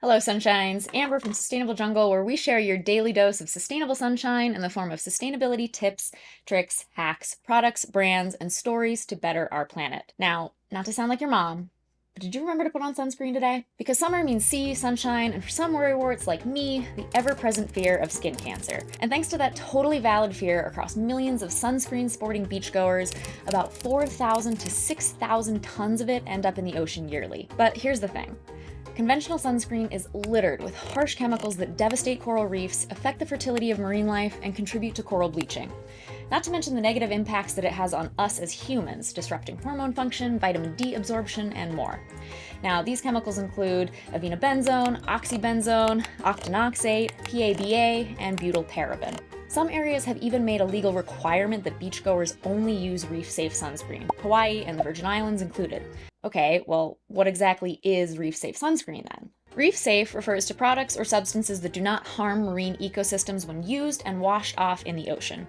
Hello, Sunshines. Amber from Sustainable Jungle, where we share your daily dose of sustainable sunshine in the form of sustainability tips, tricks, hacks, products, brands, and stories to better our planet. Now, not to sound like your mom, but did you remember to put on sunscreen today? Because summer means sea, sunshine, and for some worry-warts like me, the ever-present fear of skin cancer. And thanks to that totally valid fear across millions of sunscreen-sporting beachgoers, about 4,000 to 6,000 tons of it end up in the ocean yearly. But here's the thing. Conventional sunscreen is littered with harsh chemicals that devastate coral reefs, affect the fertility of marine life, and contribute to coral bleaching. Not to mention the negative impacts that it has on us as humans, disrupting hormone function, vitamin D absorption, and more. Now, these chemicals include avenobenzone, oxybenzone, octinoxate, PABA, and butylparaben. Some areas have even made a legal requirement that beachgoers only use reef-safe sunscreen, Hawaii and the Virgin Islands included. Okay, well, what exactly is reef-safe sunscreen then? Reef-safe refers to products or substances that do not harm marine ecosystems when used and washed off in the ocean.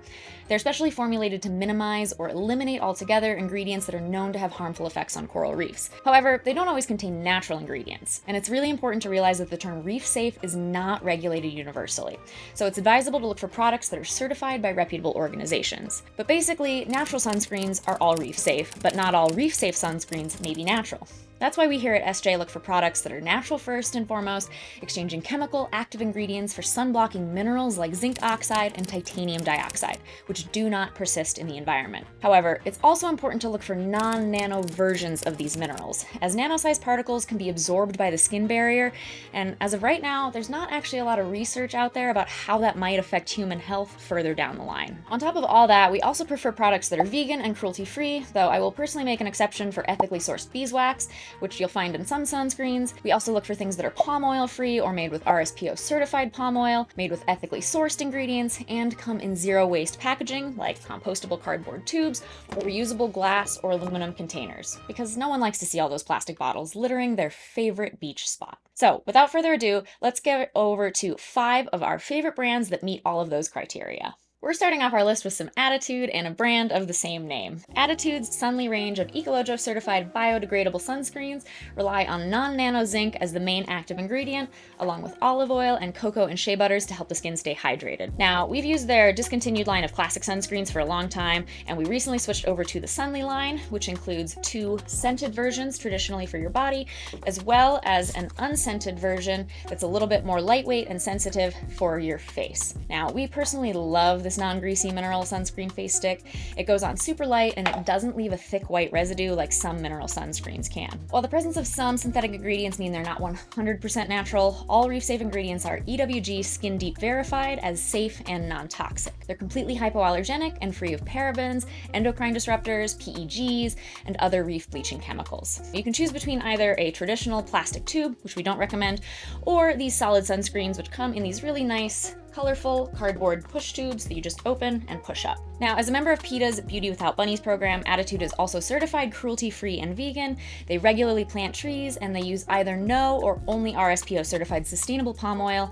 They're specially formulated to minimize or eliminate altogether ingredients that are known to have harmful effects on coral reefs. However, they don't always contain natural ingredients, and it's really important to realize that the term reef-safe is not regulated universally. So it's advisable to look for products that are certified by reputable organizations. But basically, natural sunscreens are all reef-safe, but not all reef-safe sunscreens may be natural. That's why we here at SJ look for products that are natural first and foremost, exchanging chemical active ingredients for sun-blocking minerals like zinc oxide and titanium dioxide, which do not persist in the environment. However, it's also important to look for non-nano versions of these minerals, as nano-sized particles can be absorbed by the skin barrier, and as of right now, there's not actually a lot of research out there about how that might affect human health further down the line. On top of all that, we also prefer products that are vegan and cruelty-free, though I will personally make an exception for ethically sourced beeswax, which you'll find in some sunscreens. We also look for things that are palm oil free or made with RSPO certified palm oil, made with ethically sourced ingredients, and come in zero waste packaging like compostable cardboard tubes or reusable glass or aluminum containers, because no one likes to see all those plastic bottles littering their favorite beach spot. So without further ado, let's get over to 5 of our favorite brands that meet all of those criteria. We're starting off our list with some Attitude and a brand of the same name. Attitude's Sunly range of Ecolojo certified biodegradable sunscreens rely on non-nano zinc as the main active ingredient, along with olive oil and cocoa and shea butters to help the skin stay hydrated. Now, we've used their discontinued line of classic sunscreens for a long time, and we recently switched over to the Sunly line, which includes 2 scented versions traditionally for your body, as well as an unscented version that's a little bit more lightweight and sensitive for your face. Now, we personally love this non-greasy mineral sunscreen face stick. It goes on super light and it doesn't leave a thick white residue like some mineral sunscreens can. While the presence of some synthetic ingredients mean they're not 100% natural, all reef-safe ingredients are EWG Skin Deep verified as safe and non-toxic. They're completely hypoallergenic and free of parabens, endocrine disruptors, PEGs, and other reef bleaching chemicals. You can choose between either a traditional plastic tube, which we don't recommend, or these solid sunscreens, which come in these really nice colorful cardboard push tubes that you just open and push up. Now, as a member of PETA's Beauty Without Bunnies program, Attitude is also certified cruelty-free and vegan. They regularly plant trees, and they use either no or only RSPO certified sustainable palm oil,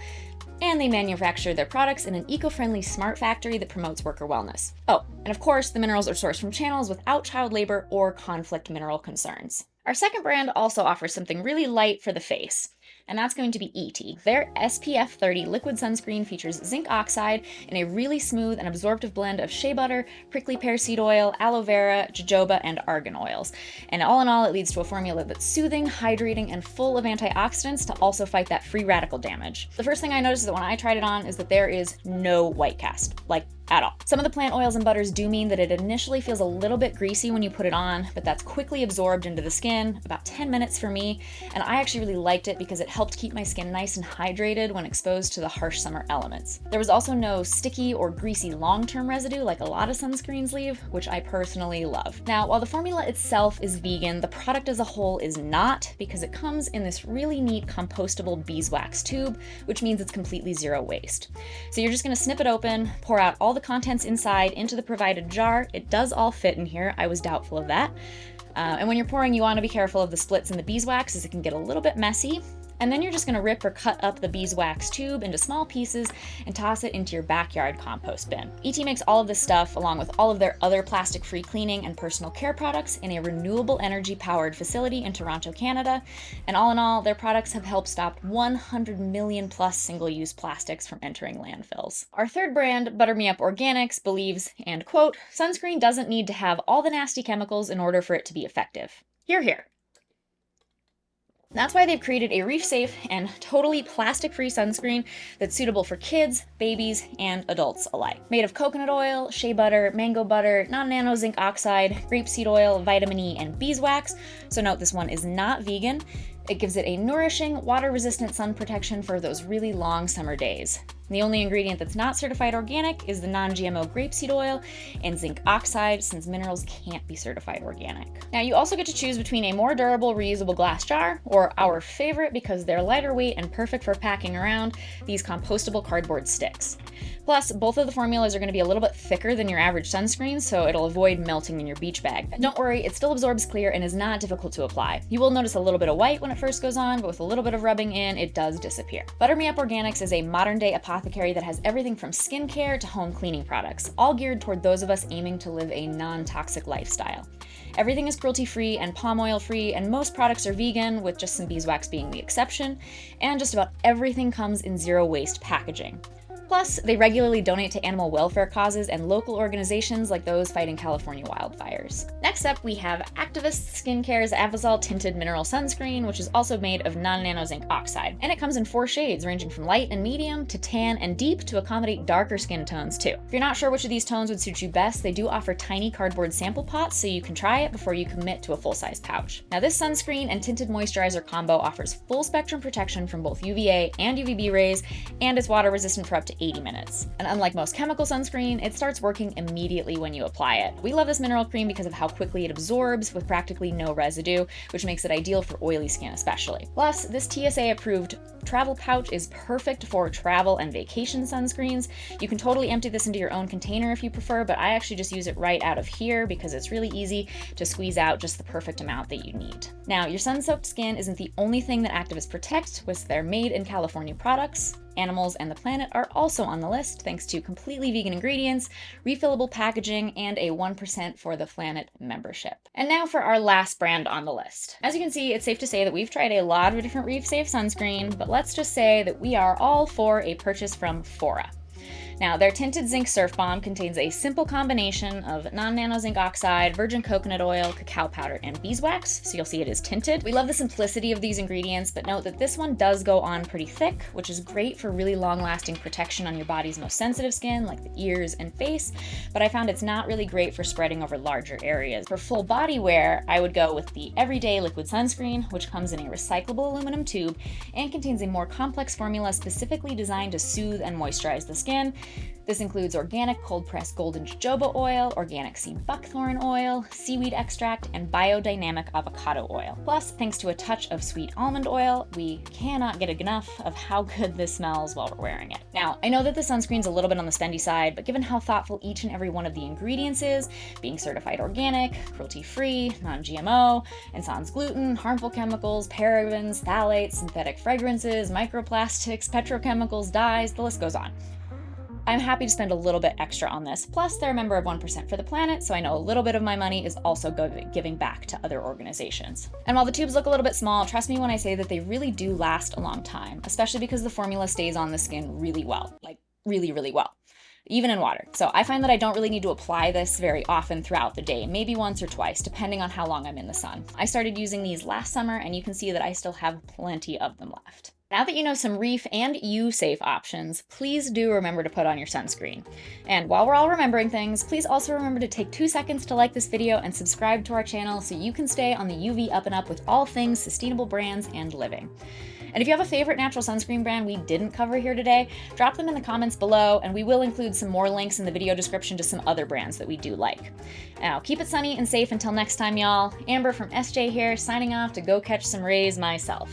and they manufacture their products in an eco-friendly smart factory that promotes worker wellness. Oh, and of course, the minerals are sourced from channels without child labor or conflict mineral concerns. Our second brand also offers something really light for the face, and that's going to be etee. Their SPF 30 liquid sunscreen features zinc oxide in a really smooth and absorptive blend of shea butter, prickly pear seed oil, aloe vera, jojoba, and argan oils. And all in all, it leads to a formula that's soothing, hydrating, and full of antioxidants to also fight that free radical damage. The first thing I noticed is that when I tried it on is that there is no white cast, like at all. Some of the plant oils and butters do mean that it initially feels a little bit greasy when you put it on, but that's quickly absorbed into the skin, about 10 minutes for me, and I actually really liked it because it helped keep my skin nice and hydrated when exposed to the harsh summer elements. There was also no sticky or greasy long-term residue like a lot of sunscreens leave, which I personally love. Now, while the formula itself is vegan, the product as a whole is not, because it comes in this really neat compostable beeswax tube, which means it's completely zero waste. So you're just gonna snip it open, pour out all the contents inside into the provided jar. It does all fit in here. I was doubtful of that. And when you're pouring, you want to be careful of the splits in the beeswax as it can get a little bit messy. And then you're just gonna rip or cut up the beeswax tube into small pieces and toss it into your backyard compost bin. ET makes all of this stuff, along with all of their other plastic-free cleaning and personal care products, in a renewable energy-powered facility in Toronto, Canada. And all in all, their products have helped stop 100 million plus single-use plastics from entering landfills. Our third brand, Butter Me Up Organics, believes, and quote, "Sunscreen doesn't need to have all the nasty chemicals in order for it to be effective." Hear, hear. That's why they've created a reef-safe and totally plastic-free sunscreen that's suitable for kids, babies, and adults alike. Made of coconut oil, shea butter, mango butter, non-nano zinc oxide, grapeseed oil, vitamin E, and beeswax. So note, this one is not vegan. It gives it a nourishing, water-resistant sun protection for those really long summer days. The only ingredient that's not certified organic is the non-GMO grapeseed oil and zinc oxide, since minerals can't be certified organic. Now, you also get to choose between a more durable, reusable glass jar, or our favorite because they're lighter weight and perfect for packing around, these compostable cardboard sticks. Plus, both of the formulas are going to be a little bit thicker than your average sunscreen, so it'll avoid melting in your beach bag. Don't worry, it still absorbs clear and is not difficult to apply. You will notice a little bit of white when it first goes on, but with a little bit of rubbing in, it does disappear. Butter Me Up Organics is a modern-day apothecary that has everything from skincare to home cleaning products, all geared toward those of us aiming to live a non-toxic lifestyle. Everything is cruelty-free and palm oil-free, and most products are vegan, with just some beeswax being the exception, and just about everything comes in zero-waste packaging. Plus, they regularly donate to animal welfare causes and local organizations like those fighting California wildfires. Next up, we have Activist Skincare's Avazol Tinted Mineral Sunscreen, which is also made of non-nano zinc oxide. And it comes in 4 shades, ranging from light and medium to tan and deep, to accommodate darker skin tones too. If you're not sure which of these tones would suit you best, they do offer tiny cardboard sample pots, so you can try it before you commit to a full-size pouch. Now, this sunscreen and tinted moisturizer combo offers full spectrum protection from both UVA and UVB rays, and it's water resistant for up to 80 minutes. And unlike most chemical sunscreen, it starts working immediately when you apply it. We love this mineral cream because of how quickly it absorbs with practically no residue, which makes it ideal for oily skin especially. Plus, this TSA approved travel pouch is perfect for travel and vacation sunscreens. You can totally empty this into your own container if you prefer, but I actually just use it right out of here because it's really easy to squeeze out just the perfect amount that you need. Now, your sun-soaked skin isn't the only thing that Activist protects with their made in California products. Animals and the planet are also on the list, thanks to completely vegan ingredients, refillable packaging, and a 1% for the Planet membership. And now for our last brand on the list. As you can see, it's safe to say that we've tried a lot of different reef-safe sunscreen, but let's just say that we are all for a purchase from FORAH. Now, their tinted zinc surf bomb contains a simple combination of non-nano zinc oxide, virgin coconut oil, cacao powder, and beeswax, so you'll see it is tinted. We love the simplicity of these ingredients, but note that this one does go on pretty thick, which is great for really long-lasting protection on your body's most sensitive skin, like the ears and face, but I found it's not really great for spreading over larger areas. For full body wear, I would go with the Everyday Liquid Sunscreen, which comes in a recyclable aluminum tube and contains a more complex formula specifically designed to soothe and moisturize the skin. This includes organic cold-pressed golden jojoba oil, organic sea buckthorn oil, seaweed extract, and biodynamic avocado oil. Plus, thanks to a touch of sweet almond oil, we cannot get enough of how good this smells while we're wearing it. Now, I know that the sunscreen's a little bit on the spendy side, but given how thoughtful each and every one of the ingredients is, being certified organic, cruelty-free, non-GMO, and sans gluten, harmful chemicals, parabens, phthalates, synthetic fragrances, microplastics, petrochemicals, dyes, the list goes on. I'm happy to spend a little bit extra on this. Plus, they're a member of 1% for the Planet, so I know a little bit of my money is also giving back to other organizations. And while the tubes look a little bit small, trust me when I say that they really do last a long time, especially because the formula stays on the skin really well, like really, really well, even in water. So I find that I don't really need to apply this very often throughout the day, maybe once or twice, depending on how long I'm in the sun. I started using these last summer, and you can see that I still have plenty of them left. Now that you know some reef and U-safe options, please do remember to put on your sunscreen. And while we're all remembering things, please also remember to take 2 seconds to like this video and subscribe to our channel so you can stay on the UV up and up with all things sustainable brands and living. And if you have a favorite natural sunscreen brand we didn't cover here today, drop them in the comments below, and we will include some more links in the video description to some other brands that we do like. Now, keep it sunny and safe until next time, y'all. Amber from SJ here, signing off to go catch some rays myself.